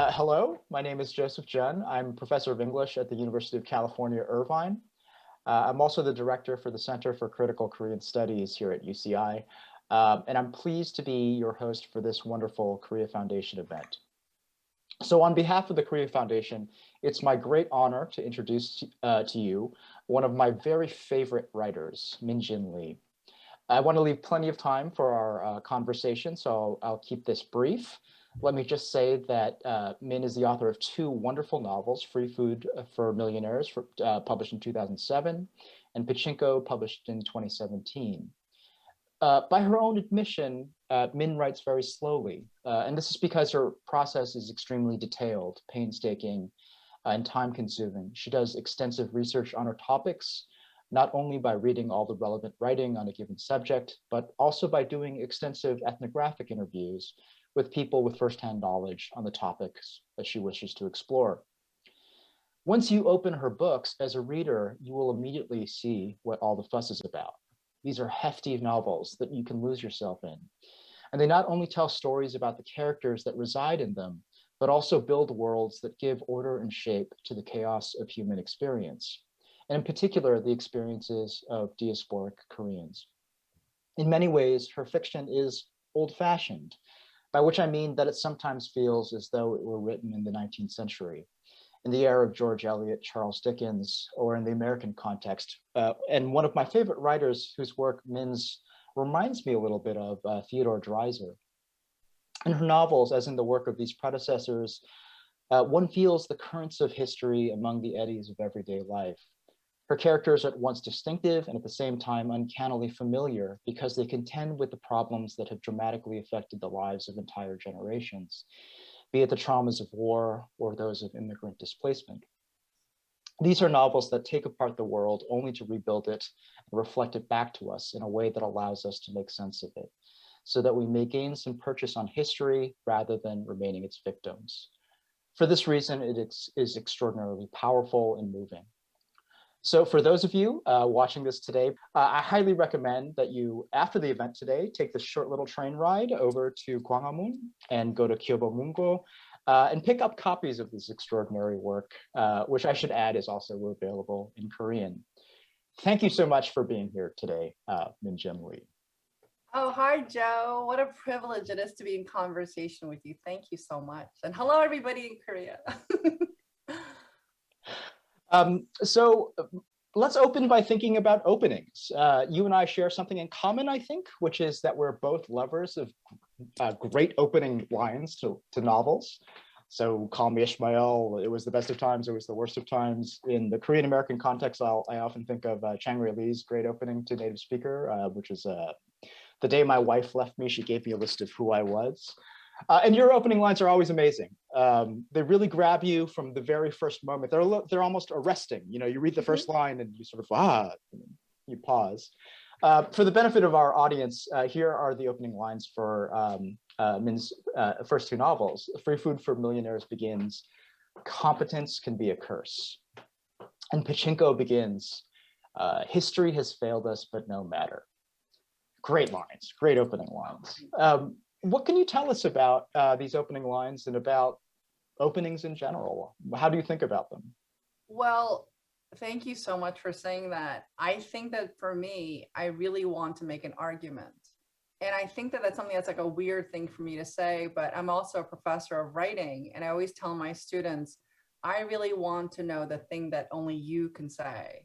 Hello, my name is Joseph Jeon. I'm professor of English at the University of California, Irvine. I'm also the director for the Center for Critical Korean Studies here at UCI, and I'm pleased to be your host for this wonderful Korea Foundation event. So on behalf of the Korea Foundation, it's my great honor to introduce to you one of my very favorite writers, Min Jin Lee. I want to leave plenty of time for our conversation, so I'll keep this brief. Let me just say that Min is the author of two wonderful novels, Free Food for Millionaires, published in 2007, and Pachinko, published in 2017. By her own admission, Min writes very slowly, and this is because her process is extremely detailed, painstaking, and time-consuming. She does extensive research on her topics, not only by reading all the relevant writing on a given subject, but also by doing extensive ethnographic interviews with people with firsthand knowledge on the topics that she wishes to explore. Once you open her books, as a reader, you will immediately see what all the fuss is about. These are hefty novels that you can lose yourself in. And they not only tell stories about the characters that reside in them, but also build worlds that give order and shape to the chaos of human experience, and in particular, the experiences of diasporic Koreans. In many ways, her fiction is old-fashioned, by which I mean that it sometimes feels as though it were written in the 19th century, in the era of George Eliot, Charles Dickens, or in the American context. And one of my favorite writers whose work Min's reminds me a little bit of, Theodore Dreiser. In her novels, as in the work of these predecessors, one feels the currents of history among the eddies of everyday life. Her characters are at once distinctive and at the same time uncannily familiar because they contend with the problems that have dramatically affected the lives of entire generations, be it the traumas of war or those of immigrant displacement. These are novels that take apart the world only to rebuild it and reflect it back to us in a way that allows us to make sense of it, so that we may gain some purchase on history rather than remaining its victims. For this reason, it is extraordinarily powerful and moving. So for those of you watching this today, I highly recommend that you, after the event today, take this short little train ride over to Gwanghwamun and go to Kyobo-mungo and pick up copies of this extraordinary work, which I should add is also available in Korean. Thank you so much for being here today, Min Jin Lee. Oh, hi, Joe. What a privilege it is to be in conversation with you. Thank you so much. And hello, everybody in Korea. So let's open by thinking about openings. You and I share something in common, I think, which is that we're both lovers of great opening lines to novels. So Call Me Ishmael, it was the best of times, it was the worst of times. In the Korean American context, I often think of Chang Rui-Lee's great opening to Native Speaker, which is the day my wife left me, she gave me a list of who I was. And your opening lines are always amazing. They really grab you from the very first moment. They're almost arresting. You know, you read the first line and you sort of, you pause. For the benefit of our audience, here are the opening lines for Min's first two novels. Free Food for Millionaires begins, competence can be a curse. And Pachinko begins, history has failed us, but no matter. Great lines, great opening lines. What can you tell us about these opening lines and about openings in general? How do you think about them? Well, thank you so much for saying that. I think that for me, I really want to make an argument. And I think that that's something that's like a weird thing for me to say, but I'm also a professor of writing. And I always tell my students, I really want to know the thing that only you can say.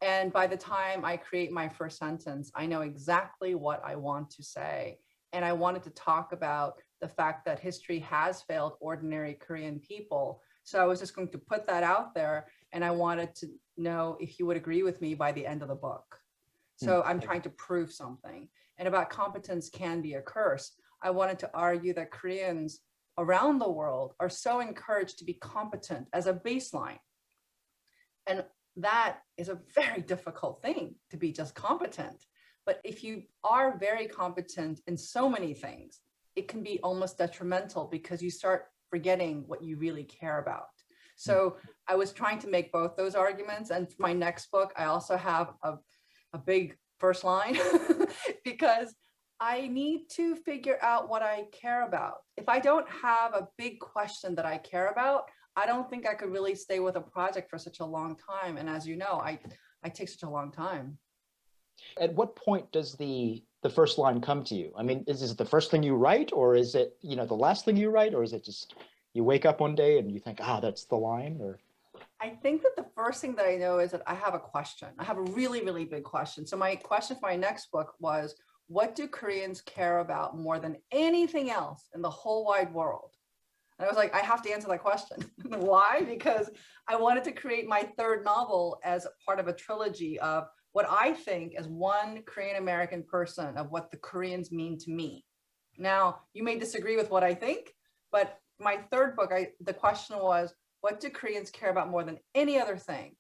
And by the time I create my first sentence, I know exactly what I want to say. And I wanted to talk about the fact that history has failed ordinary Korean people. So I was just going to put that out there. And I wanted to know if you would agree with me by the end of the book. So I'm trying to prove something. And about competence can be a curse. I wanted to argue that Koreans around the world are so encouraged to be competent as a baseline. And that is a very difficult thing, to be just competent. But if you are very competent in so many things, it can be almost detrimental because you start forgetting what you really care about. So I was trying to make both those arguments. And for my next book, I also have a big first line because I need to figure out what I care about. If I don't have a big question that I care about, I don't think I could really stay with a project for such a long time. And as you know, I take such a long time. At what point does the first line come to you? I mean, is it the first thing you write, or is it, you know, the last thing you write, or is it just you wake up one day and you think, ah, that's the line? Or I think that the first thing that I know is that I have a question. I have a really, really big question. So my question for my next book was, what do Koreans care about more than anything else in the whole wide world? And I was like, I have to answer that question. Why? Because I wanted to create my third novel as part of a trilogy of what I think as one Korean American person of what the Koreans mean to me. Now, you may disagree with what I think, but my third book, the question was, what do Koreans care about more than any other thing?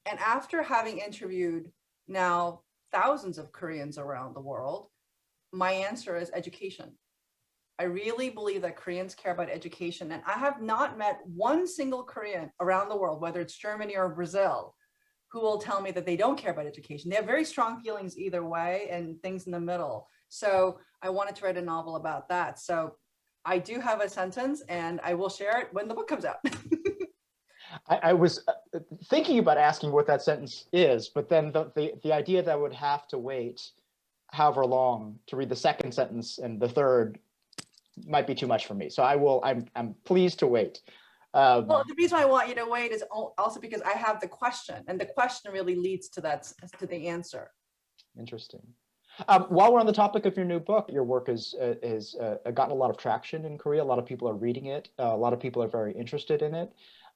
And after having interviewed now thousands of Koreans around the world, my answer is education. I really believe that Koreans care about education. And I have not met one single Korean around the world, whether it's Germany or Brazil, who will tell me that they don't care about education. They have very strong feelings either way and things in the middle. So I wanted to write a novel about that. So I do have a sentence and I will share it when the book comes out. I was thinking about asking what that sentence is, but then the idea that I would have to wait however long to read the second sentence and the third might be too much for me. So I'm pleased to wait. Well, the reason I want you to wait is also because I have the question, and the question really leads to the answer. Interesting. While we're on the topic of your new book, your work has gotten a lot of traction in Korea. A lot of people are reading it. A lot of people are very interested in it.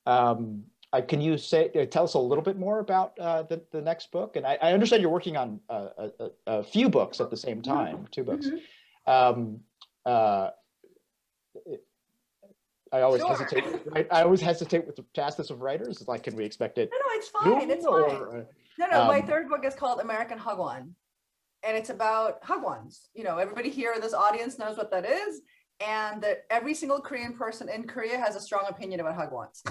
Can you tell us a little bit more about the next book? And I understand you're working on a few books at the same time, two books. I always hesitate. I always hesitate to ask this of writers. It's like, can we expect it? No, it's fine. It's fine. No. My third book is called American Hagwon, and it's about Hagwons. You know, everybody here in this audience knows what that is, and that every single Korean person in Korea has a strong opinion about Hagwons.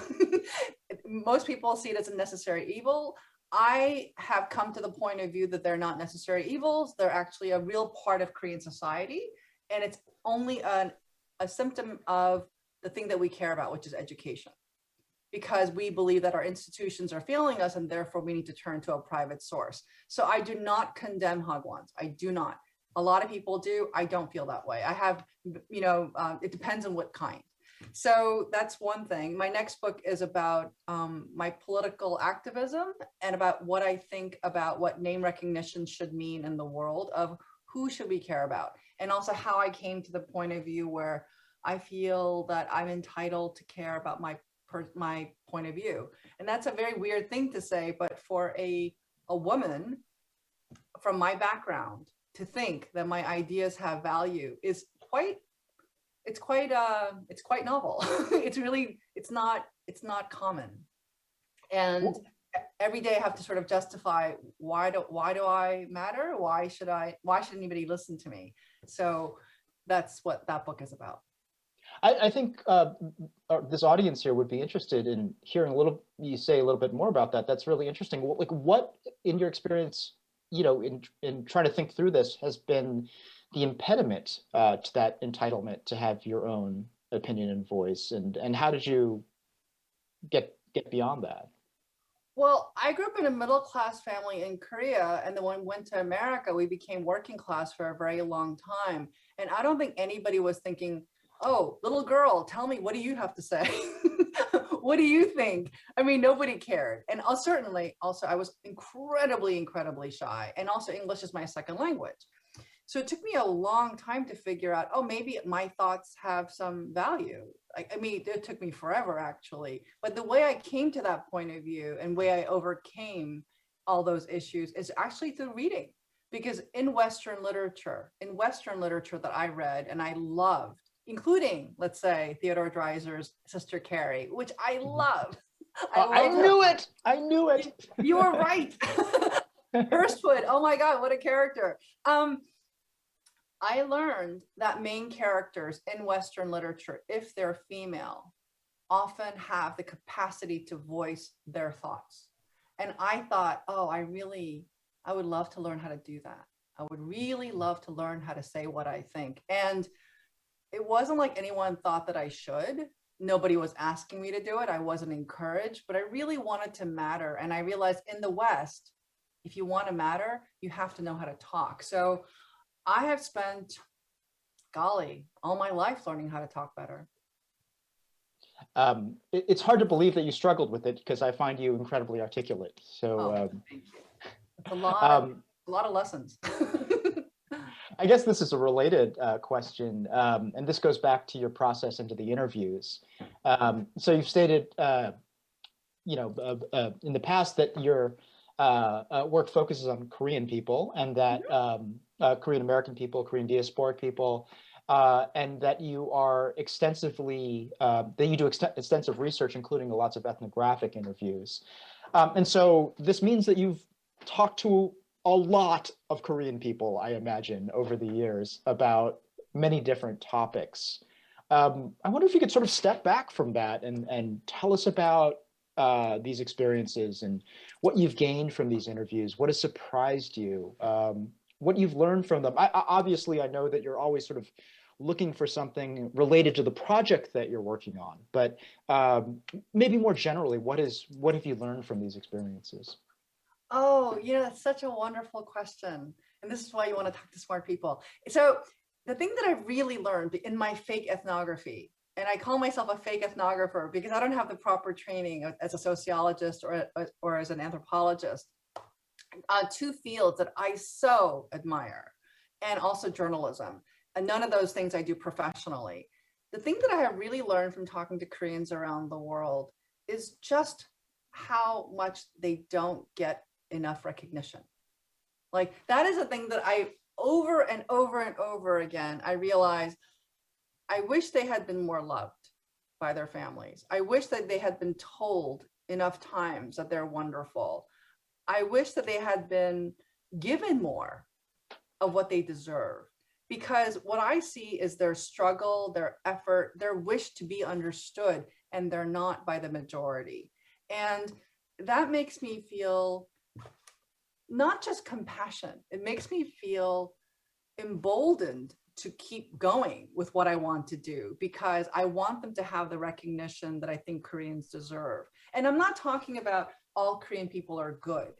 Most people see it as a necessary evil. I have come to the point of view that they're not necessary evils. They're actually a real part of Korean society, and it's only a symptom of the thing that we care about, which is education, because we believe that our institutions are failing us and therefore we need to turn to a private source. So I do not condemn Hagwons. I do not. A lot of people do. I don't feel that way. I have, it depends on what kind. So that's one thing. My next book is about my political activism and about what I think about what name recognition should mean in the world of who should we care about, and also how I came to the point of view where I feel that I'm entitled to care about my point of view. And that's a very weird thing to say, but for a woman from my background to think that my ideas have value is quite novel. it's not common. And every day I have to sort of justify why do I matter? Why should anybody listen to me? So that's what that book is about. I think this audience here would be interested in hearing you say a little bit more about that. That's really interesting. Like, what in your experience, in trying to think through this, has been the impediment to that entitlement to have your own opinion and voice, and how did you get beyond that? Well, I grew up in a middle-class family in Korea, and then when we went to America, we became working class for a very long time. And I don't think anybody was thinking, oh, little girl, tell me, what do you have to say? What do you think? I mean, nobody cared. And certainly, also, I was incredibly, incredibly shy. And also, English is my second language. So it took me a long time to figure out, oh, maybe my thoughts have some value. I mean, it took me forever, actually. But the way I came to that point of view and way I overcame all those issues is actually through reading. Because in Western literature that I read and I loved, including, let's say, Theodore Dreiser's Sister Carrie, which I love. I knew it. You were right. Hurstwood, oh my God, what a character. I learned that main characters in Western literature, if they're female, often have the capacity to voice their thoughts. And I thought, oh, I would love to learn how to do that. I would really love to learn how to say what I think. And it wasn't like anyone thought that I should. Nobody was asking me to do it. I wasn't encouraged, but I really wanted to matter. And I realized in the West, if you want to matter, you have to know how to talk. So I have spent, golly, all my life learning how to talk better. It's hard to believe that you struggled with it because I find you incredibly articulate. So thank you. It's a lot of lessons. I guess this is a related question, and this goes back to your process into the interviews. So you've stated, in the past that your work focuses on Korean people and that Korean American people, Korean diaspora people, and that you are extensive research, including lots of ethnographic interviews. And so this means that you've talked to a lot of Korean people, I imagine, over the years about many different topics. I wonder if you could sort of step back from that and tell us about these experiences and what you've gained from these interviews, what has surprised you, what you've learned from them. Obviously, I know that you're always sort of looking for something related to the project that you're working on, but maybe more generally, what have you learned from these experiences? Oh, that's such a wonderful question. And this is why you want to talk to smart people. So the thing that I really learned in my fake ethnography, and I call myself a fake ethnographer because I don't have the proper training as a sociologist or as an anthropologist, two fields that I so admire, and also journalism. And none of those things I do professionally. The thing that I have really learned from talking to Koreans around the world is just how much they don't get enough recognition. Like that is a thing that I over and over and over again, I realized I wish they had been more loved by their families. I wish that they had been told enough times that they're wonderful. I wish that they had been given more of what they deserve, because what I see is their struggle, their effort, their wish to be understood, and they're not by the majority. And that makes me feel not just compassion, it makes me feel emboldened to keep going with what I want to do, because I want them to have the recognition that I think Koreans deserve. And I'm not talking about all Korean people are good.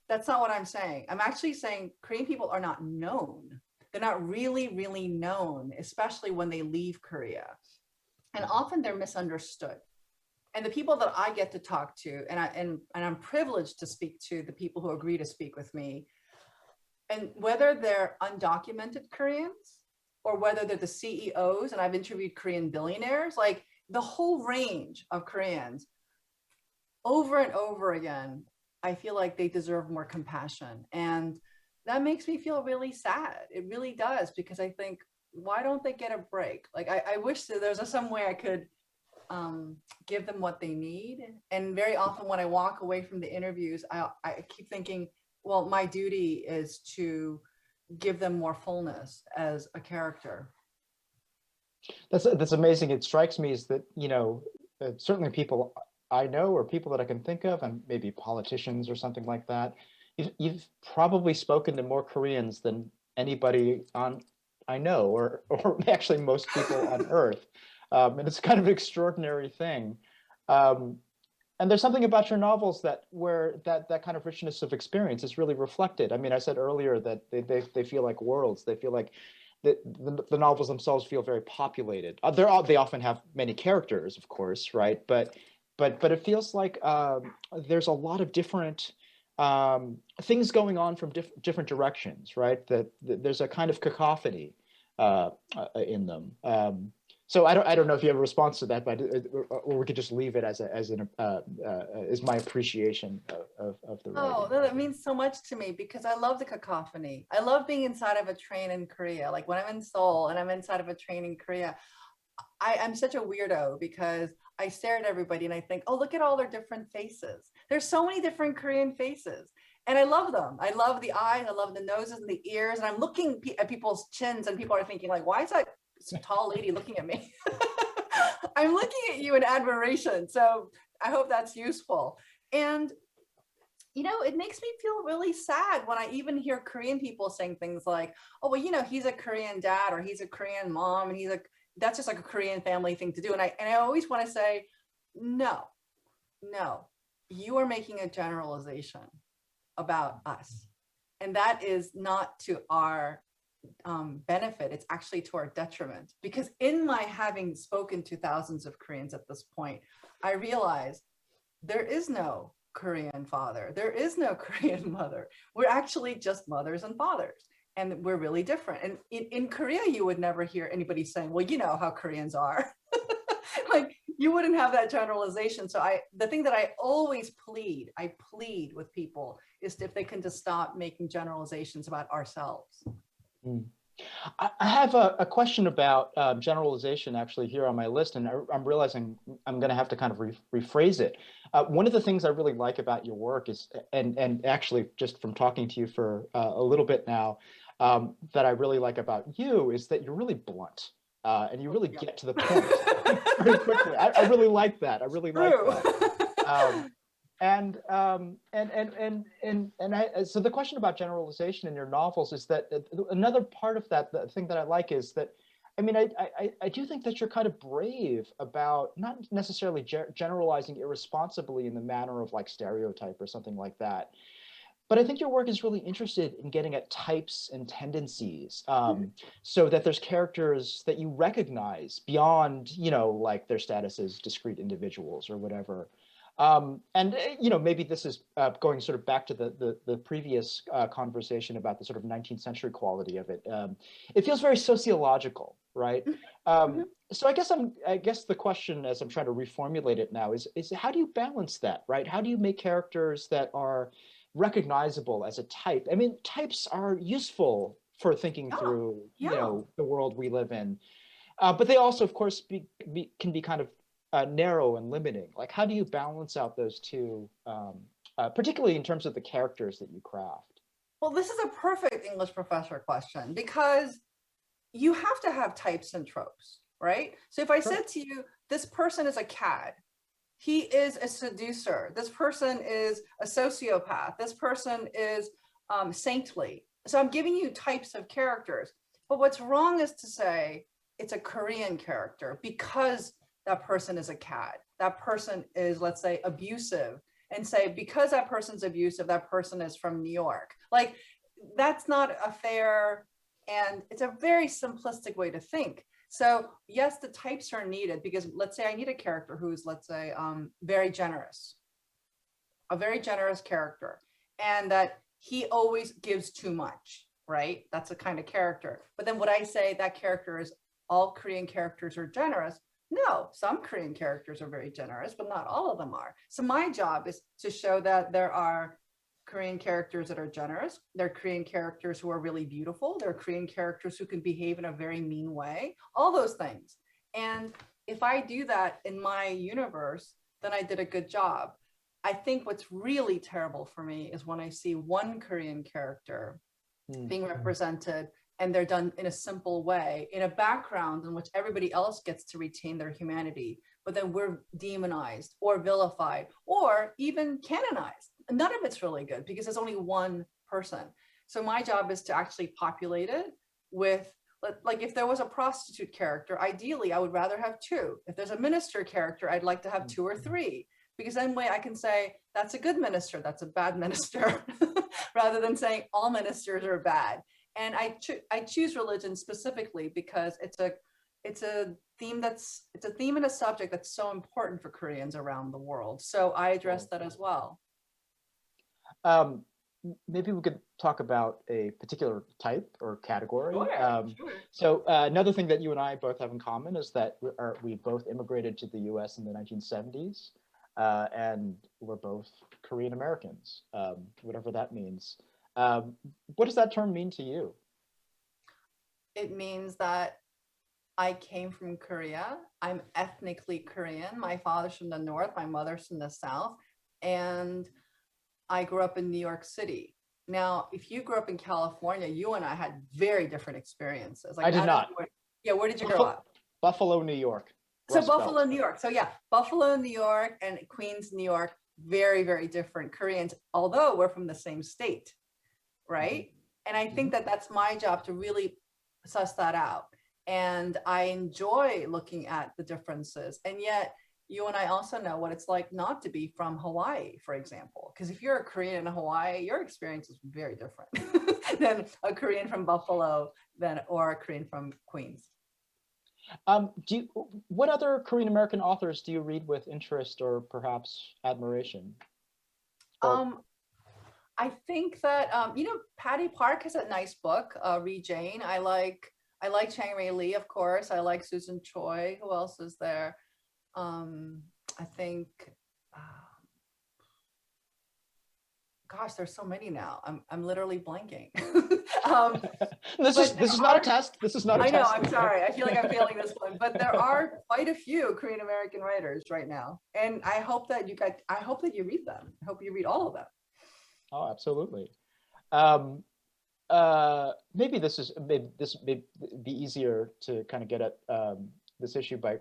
That's not what I'm saying. I'm actually saying Korean people are not known. They're not really, really known, especially when they leave Korea. And often they're misunderstood. And the people that I get to talk to, and I'm privileged to speak to the people who agree to speak with me, and whether they're undocumented Koreans or whether they're the CEOs, and I've interviewed Korean billionaires, like the whole range of Koreans, over and over again, I feel like they deserve more compassion. And that makes me feel really sad. It really does, because I think, why don't they get a break? Like, I wish that there's some way I could give them what they need. And very often when I walk away from the interviews, I keep thinking, well, my duty is to give them more fullness as a character. That's amazing. It strikes me as that, certainly people I know or people that I can think of, and maybe politicians or something like that, you've probably spoken to more Koreans than anybody I know, or actually most people on Earth. And it's kind of an extraordinary thing. And there's something about your novels where that kind of richness of experience is really reflected. I mean, I said earlier that they feel like worlds. They feel like the novels themselves feel very populated. They often have many characters, of course, right? But it feels like there's a lot of different things going on from different directions, right? That there's a kind of cacophony in them. So I don't know if you have a response to that, but or we could just leave it as my appreciation of the writing. Oh, that means so much to me, because I love the cacophony. I love being inside of a train in Korea. Like when I'm in Seoul and I'm inside of a train in Korea, I'm such a weirdo because I stare at everybody and I think, oh, look at all their different faces. There's so many different Korean faces. And I love them. I love the eyes, I love the noses and the ears. And I'm looking at people's chins and people are thinking like, why is that tall lady looking at me? I'm looking at you in admiration. So I hope that's useful. And, you know, it makes me feel really sad when I even hear Korean people saying things like, oh, well, you know, he's a Korean dad or he's a Korean mom and that's just like a Korean family thing to do. And I always want to say, no, you are making a generalization about us. And that is not to our benefit. It's actually to our detriment. Because in my having spoken to thousands of Koreans at this point, I realized there is no Korean father. There is no Korean mother. We're actually just mothers and fathers. And we're really different. And in Korea, you would never hear anybody saying, well, you know how Koreans are. Like, you wouldn't have that generalization. So the thing that I always plead with people is if they can just stop making generalizations about ourselves. I have a question about generalization actually here on my list, and I'm realizing I'm going to have to kind of rephrase it. One of the things I really like about your work is, and actually just from talking to you for a little bit now, that I really like about you is that you're really blunt and you really get to the point very quickly. I really like that. I really like that. So the question about generalization in your novels is that another part of that, the thing that I like is that, I mean, I do think that you're kind of brave about not necessarily generalizing irresponsibly in the manner of like stereotype or something like that. But I think your work is really interested in getting at types and tendencies, so that there's characters that you recognize beyond, you know, like their status as discrete individuals or whatever. And, you know, maybe this is going sort of back to the previous conversation about the sort of 19th century quality of it. It feels very sociological, right? So I guess the question, as I'm trying to reformulate it now, is how do you balance that, right? How do you make characters that are recognizable as a type? I mean, types are useful for thinking through, you know, the world we live in, but they also, of course, can be kind of narrow and limiting. Like, how do you balance out those two, particularly in terms of the characters that you craft? Well, this is a perfect English professor question, because you have to have types and tropes, right? So if I said to you, this person is a cad, he is a seducer, this person is a sociopath, this person is saintly. So I'm giving you types of characters. But what's wrong is to say it's a Korean character because that person is a cad, that person is, let's say, abusive, and say, because that person's abusive, that person is from New York. Like, that's not a fair, and it's a very simplistic way to think. So yes, the types are needed, because let's say I need a character who's, let's say, very generous, a very generous character, and that he always gives too much, right? That's a kind of character. But then would I say that character is all Korean characters are generous? No, some Korean characters are very generous, but not all of them are. So my job is to show that there are Korean characters that are generous. There are Korean characters who are really beautiful. There are Korean characters who can behave in a very mean way, all those things. And if I do that in my universe, then I did a good job. I think what's really terrible for me is when I see one Korean character being represented and they're done in a simple way, in a background in which everybody else gets to retain their humanity, but then we're demonized or vilified or even canonized. None of it's really good because there's only one person. So my job is to actually populate it with, like, if there was a prostitute character, ideally I would rather have two. If there's a minister character, I'd like to have 2 or 3, because then way I can say that's a good minister, that's a bad minister, rather than saying all ministers are bad. And I choose religion specifically because it's a theme and a subject that's so important for Koreans around the world. So I address that as well. Maybe we could talk about a particular type or category. Sure. So another thing that you and I both have in common is that we both immigrated to the US in the 1970s, and we're both Korean Americans, whatever that means. What does that term mean to you? It means that I came from Korea. I'm ethnically Korean. My father's from the north, my mother's from the south, and I grew up in New York City. Now, if you grew up in California, you and I had very different experiences. Like, I did not. Where did you grow up? Buffalo, New York. So Rust Buffalo, Belt. New York. So yeah, Buffalo, New York and Queens, New York, very, very different Koreans, although we're from the same state, right? And I think that that's my job to really suss that out. And I enjoy looking at the differences. And yet you and I also know what it's like not to be from Hawaii, for example, because if you're a Korean in Hawaii, your experience is very different than a Korean from Buffalo or a Korean from Queens. What other Korean American authors do you read with interest or perhaps admiration? I think that Patty Park has a nice book, Read Jane. I like Chang-Rae Lee, of course. I like Susan Choi. Who else is there? I think, gosh, there's so many now. I'm literally blanking. This is not a test. This is not a test. I know, I'm sorry. I feel like I'm failing this one, but there are quite a few Korean American writers right now. And I hope that you read them. I hope you read all of them. Oh, absolutely. Maybe this may be easier to kind of get at this issue by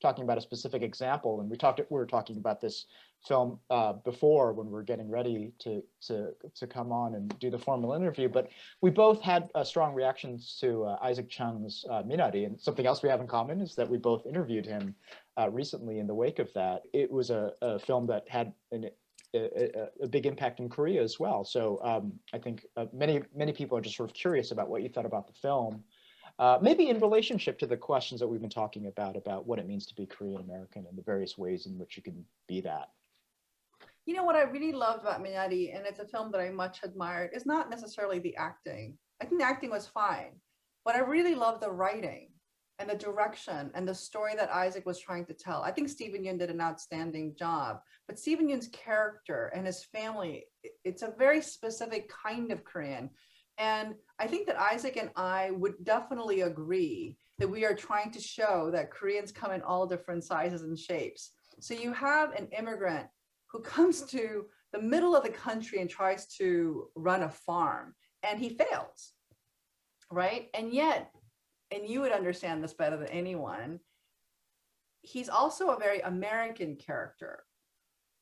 talking about a specific example. And we were talking about this film before when we were getting ready to come on and do the formal interview. But we both had strong reactions to Isaac Chung's Minari, and something else we have in common is that we both interviewed him recently in the wake of that. It was a film that had a big impact in Korea as well. So I think many people are just sort of curious about what you thought about the film. Maybe in relationship to the questions that we've been talking about what it means to be Korean American and the various ways in which you can be that. You know, what I really loved about Minari, and it's a film that I much admired, is not necessarily the acting. I think the acting was fine, but I really loved the writing and the direction and the story that Isaac was trying to tell. I think Steven Yeun did an outstanding job, but Steven Yeun's character and his family, it's a very specific kind of Korean. And I think that Isaac and I would definitely agree that we are trying to show that Koreans come in all different sizes and shapes. So you have an immigrant who comes to the middle of the country and tries to run a farm, and he fails, right? And yet, and you would understand this better than anyone, he's also a very American character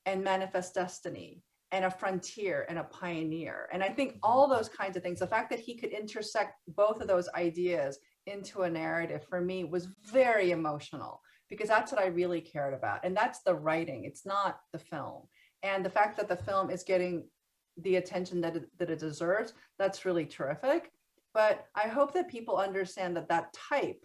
and manifests destiny and a frontier and a pioneer. And I think all those kinds of things, the fact that he could intersect both of those ideas into a narrative for me was very emotional, because that's what I really cared about. And that's the writing, it's not the film. And the fact that the film is getting the attention that it deserves, that's really terrific. But I hope that people understand that that type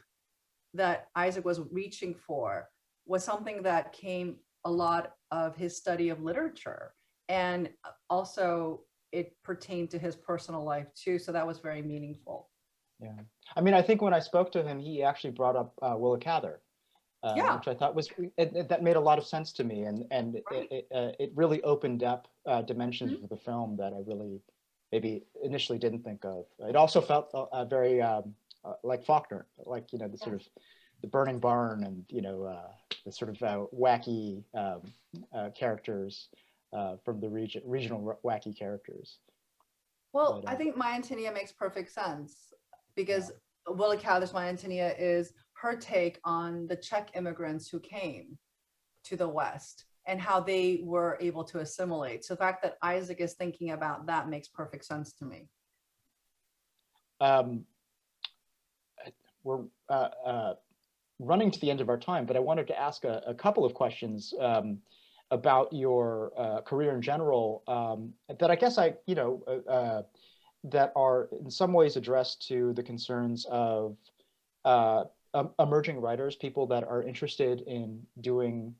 that Isaac was reaching for was something that came a lot of his study of literature. And also it pertained to his personal life too. So that was very meaningful. Yeah. I mean, I think when I spoke to him, he actually brought up Willa Cather, which I thought that made a lot of sense to me. And right. it really opened up dimensions of the film that I really maybe initially didn't think of. It also felt very like Faulkner, like, the sort of the burning barn and, the sort of wacky characters from the regional wacky characters. Well, I think My Antonia makes perfect sense, because Willa Cather's My Antonia is her take on the Czech immigrants who came to the West and how they were able to assimilate. So the fact that Isaac is thinking about that makes perfect sense to me. We're running to the end of our time, but I wanted to ask a couple of questions about your career in general that I guess that are in some ways addressed to the concerns of emerging writers, people that are interested in doing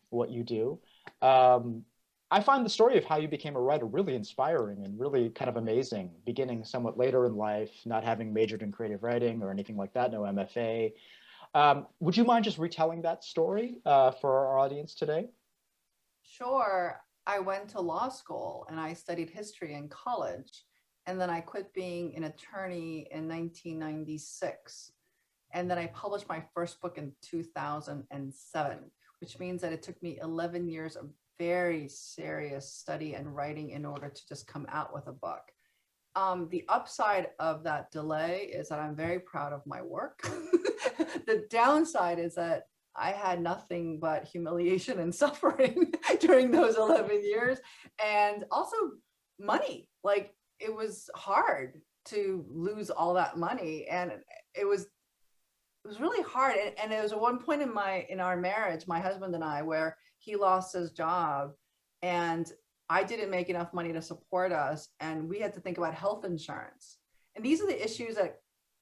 what you do. I find the story of how you became a writer really inspiring and really kind of amazing, beginning somewhat later in life, not having majored in creative writing or anything like that, no MFA. Would you mind just retelling that story for our audience today? Sure. I went to law school and I studied history in college. And then I quit being an attorney in 1996. And then I published my first book in 2007, which means that it took me 11 years of very serious study and writing in order to just come out with a book. The upside of that delay is that I'm very proud of my work. The downside is that I had nothing but humiliation and suffering during those 11 years. And also money, like it was hard to lose all that money. And it was really hard. And there was one point in our marriage, my husband and I, where he lost his job and I didn't make enough money to support us. And we had to think about health insurance. And these are the issues that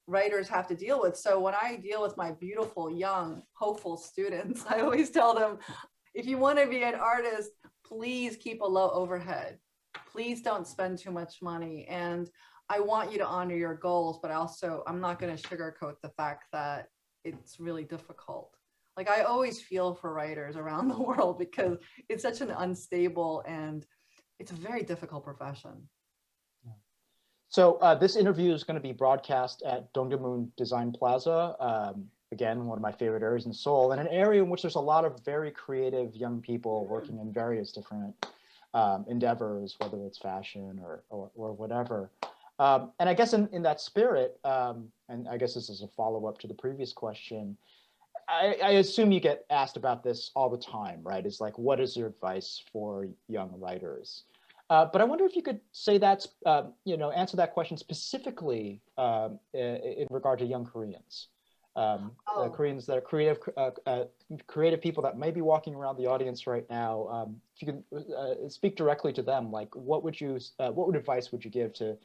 writers have to deal with. So when I deal with my beautiful, young, hopeful students, I always tell them, if you want to be an artist, please keep a low overhead. Please don't spend too much money. And I want you to honor your goals, but also I'm not going to sugarcoat the fact that it's really difficult. Like I always feel for writers around the world because it's such an unstable and it's a very difficult profession. So this interview is going to be broadcast at Dongdaemun Design Plaza. Again, one of my favorite areas in Seoul, and an area in which there's a lot of very creative young people working in various different endeavors, whether it's fashion or whatever. And I guess in that spirit, and I guess this is a follow-up to the previous question, I assume you get asked about this all the time, right? It's like, what is your advice for young writers? But I wonder if you could say that, answer that question specifically in regard to young Koreans. Koreans that are creative people that may be walking around the audience right now. If you can speak directly to them, like what advice would you give to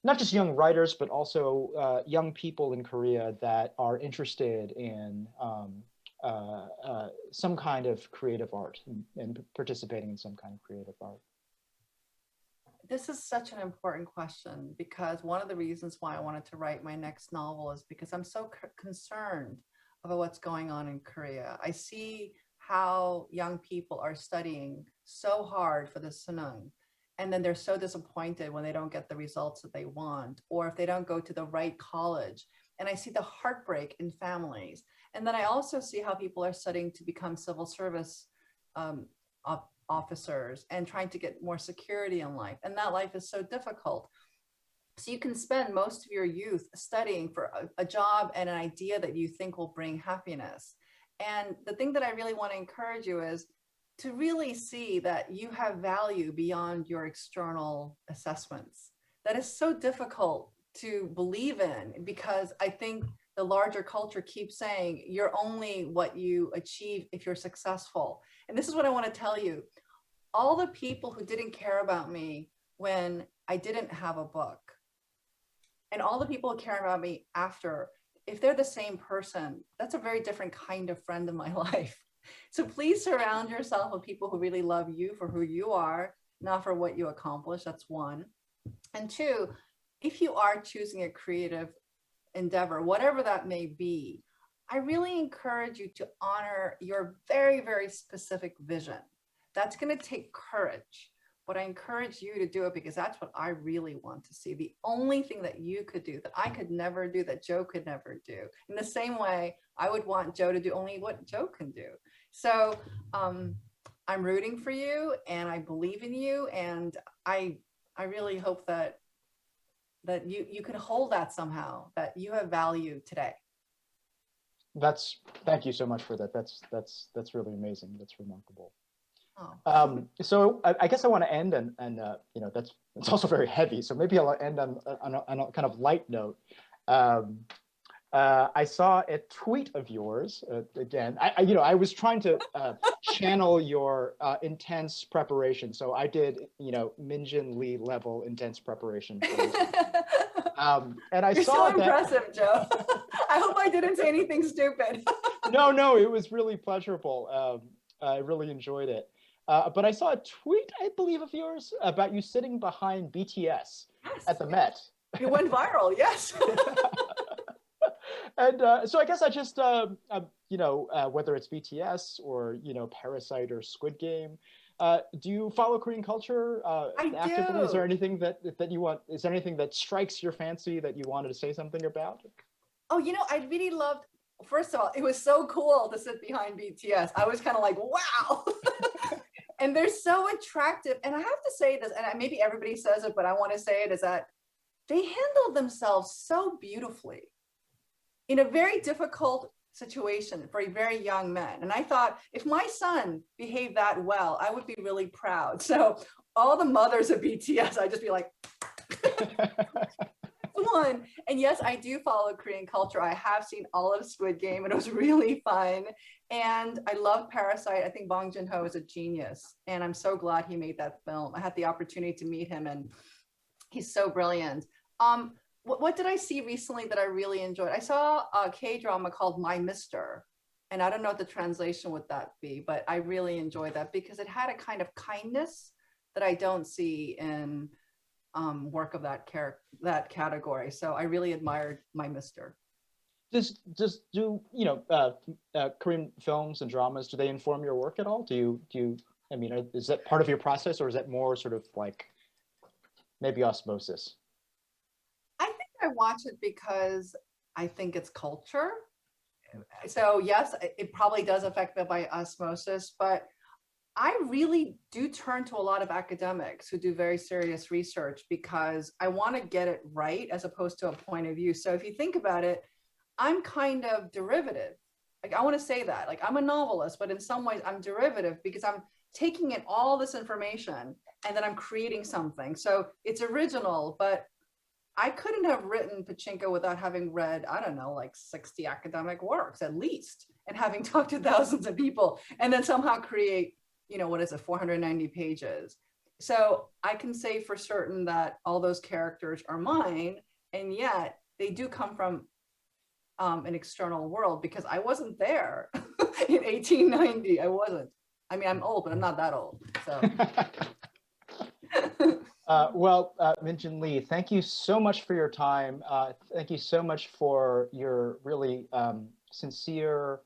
not just young writers, but also young people in Korea that are interested in some kind of creative art and participating in some kind of creative art? This is such an important question because one of the reasons why I wanted to write my next novel is because I'm so concerned about what's going on in Korea. I see how young people are studying so hard for the Suneung, and then they're so disappointed when they don't get the results that they want, or if they don't go to the right college. And I see the heartbreak in families. And then I also see how people are studying to become civil service officers and trying to get more security in life. And that life is so difficult. So you can spend most of your youth studying for a job and an idea that you think will bring happiness. And the thing that I really want to encourage you is to really see that you have value beyond your external assessments. That is so difficult to believe in because I think the larger culture keeps saying you're only what you achieve if you're successful. And this is what I want to tell you. All the people who didn't care about me when I didn't have a book, and all the people who care about me after, if they're the same person, that's a very different kind of friend in my life. So please surround yourself with people who really love you for who you are, not for what you accomplish. That's one. And two, if you are choosing a creative endeavor, whatever that may be, I really encourage you to honor your very, very specific vision. That's going to take courage, but I encourage you to do it because that's what I really want to see. The only thing that you could do that I could never do, that Joe could never do. In the same way, I would want Joe to do only what Joe can do. So I'm rooting for you and I believe in you. And I really hope that you can hold that somehow, that you have value today. Thank you so much for that. That's really amazing. That's remarkable. Oh. So I guess I want to end and it's also very heavy. So maybe I'll end on a kind of light note. I saw a tweet of yours again. I was trying to channel your intense preparation. So I did Min Jin Lee level intense preparation. And I You're saw so impressive, Joe. I hope I didn't say anything stupid. No, it was really pleasurable. I really enjoyed it. But I saw a tweet, I believe, of yours about you sitting behind BTS at the Met. It went viral, yes. And so I guess I just, whether it's BTS or, Parasite or Squid Game, do you follow Korean culture actively? Do. Is there anything that you want, is there anything that strikes your fancy that you wanted to say something about? Oh, I really loved, first of all, it was so cool to sit behind BTS. I was kind of like, wow. And they're so attractive. And I have to say this, and maybe everybody says it, but I want to say it, is that they handled themselves so beautifully in a very difficult situation for very young men. And I thought, if my son behaved that well, I would be really proud. So all the mothers of BTS, I'd just be like, one. And yes, I do follow Korean culture. I have seen all of Squid Game and it was really fun. And I love Parasite. I think Bong Joon-ho is a genius. And I'm so glad he made that film. I had the opportunity to meet him and he's so brilliant. What did I see recently that I really enjoyed? I saw a K-drama called My Mister. And I don't know what the translation would that be, but I really enjoyed that because it had a kind of kindness that I don't see in work of that category. So I really admired My Mister. Do Korean films and dramas, do they inform your work at all? I mean, is that part of your process, or is that more sort of like maybe osmosis? I think I watch it because I think it's culture. So yes, it probably does affect me by osmosis, but I really do turn to a lot of academics who do very serious research because I want to get it right as opposed to a point of view. So if you think about it, I'm kind of derivative. Like I want to say that, like I'm a novelist, but in some ways I'm derivative because I'm taking in all this information and then I'm creating something. So it's original, but I couldn't have written Pachinko without having read, I don't know, like 60 academic works at least, and having talked to thousands of people and then somehow create, 490 pages. So I can say for certain that all those characters are mine, and yet they do come from an external world because I wasn't there in 1890. I wasn't. I mean, I'm old, but I'm not that old. So. Min Jin Lee, thank you so much for your time. Thank you so much for your really sincere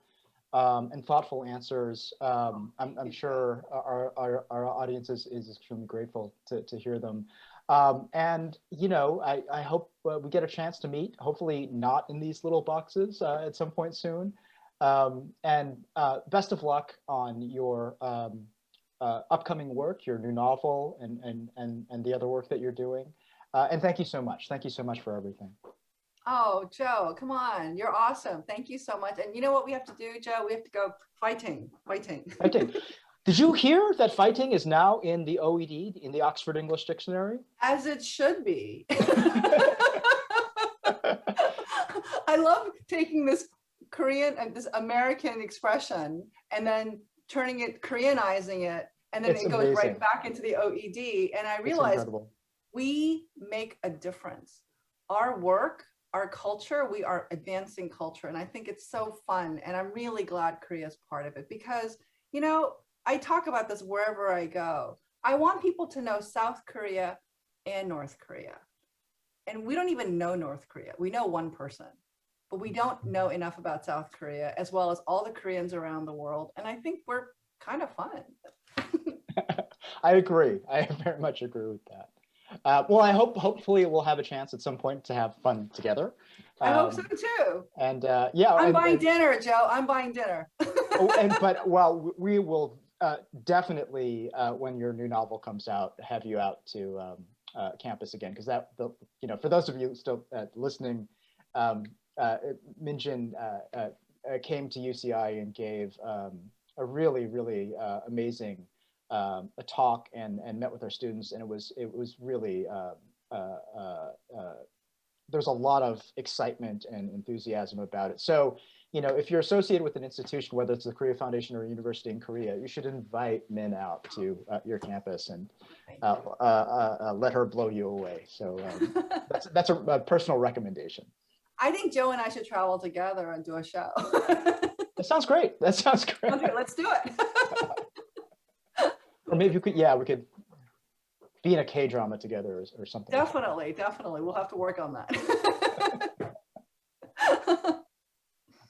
and thoughtful answers. I'm sure our audience is extremely grateful to hear them. And, I hope we get a chance to meet, hopefully not in these little boxes at some point soon. And best of luck on your upcoming work, your new novel and the other work that you're doing. And thank you so much. Thank you so much for everything. Oh, Joe, come on. You're awesome. Thank you so much. And you know what we have to do, Joe? We have to go fighting. Did you hear that fighting is now in the OED, in the Oxford English Dictionary? As it should be. I love taking this Korean and this American expression and then turning it, Koreanizing it, and then it goes amazing. Right back into the OED. And I realized we make a difference. Our work, our culture, we are advancing culture. And I think it's so fun. And I'm really glad Korea is part of it because, I talk about this wherever I go. I want people to know South Korea and North Korea. And we don't even know North Korea. We know one person, but we don't know enough about South Korea as well as all the Koreans around the world. And I think we're kind of fun. I agree. I very much agree with that. Well, I hopefully we'll have a chance at some point to have fun together. I hope so too. And I'm buying dinner, Joe. I'm buying dinner. We will definitely, when your new novel comes out, have you out to campus again, because for those of you still listening, Min Jin came to UCI and gave a really, really amazing a talk and met with our students, and it was really there's a lot of excitement and enthusiasm about it. So, if you're associated with an institution, whether it's the Korea Foundation or a university in Korea, you should invite Min out to your campus and let her blow you away. So that's a personal recommendation. I think Joe and I should travel together and do a show. That sounds great. Okay, let's do it. Or maybe we could be in a K-drama together or something. Definitely. We'll have to work on that.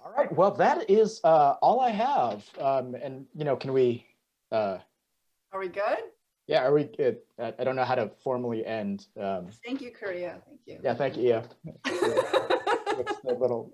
All right. Well, that is all I have. And can we? Are we good? Yeah. Are we good? I don't know how to formally end. Thank you, Korea. Thank you. Yeah. Thank you. Yeah. It's the little